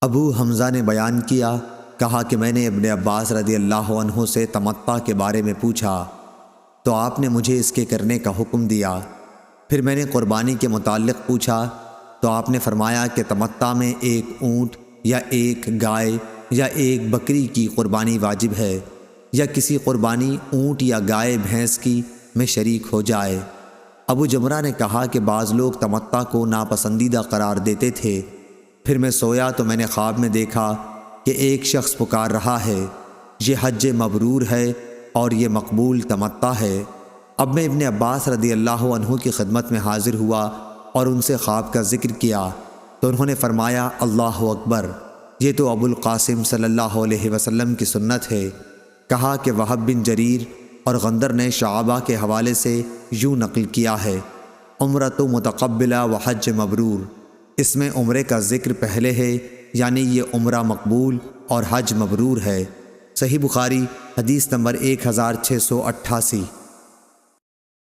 ابو حمزہ نے بیان کیا، کہا کہ میں نے ابن عباس رضی اللہ عنہ سے تمتع کے بارے میں پوچھا تو آپ نے مجھے اس کے کرنے کا حکم دیا۔ پھر میں نے قربانی کے متعلق پوچھا تو آپ نے فرمایا کہ تمتع میں ایک اونٹ یا ایک گائے یا ایک بکری کی قربانی واجب ہے، یا کسی قربانی اونٹ یا گائے بھینس کی میں شریک ہو جائے۔ ابو جمرہ نے کہا کہ بعض لوگ تمتع کو ناپسندیدہ قرار دیتے تھے۔ پھر میں سویا تو میں نے خواب میں دیکھا کہ ایک شخص پکار رہا ہے، یہ حج مبرور ہے اور یہ مقبول تمتع ہے۔ اب میں ابن عباس رضی اللہ عنہ کی خدمت میں حاضر ہوا اور ان سے خواب کا ذکر کیا تو انہوں نے فرمایا اللہ اکبر، یہ تو ابو القاسم صلی اللہ علیہ وسلم کی سنت ہے۔ کہا کہ وہب بن جریر اور غندر نے شعبہ کے حوالے سے یوں نقل کیا ہے، عمرۃ متقبلہ و حج مبرور، اس میں عمرے کا ذکر پہلے ہے، یعنی یہ عمرہ مقبول اور حج مبرور ہے۔ صحیح بخاری حدیث نمبر 1688۔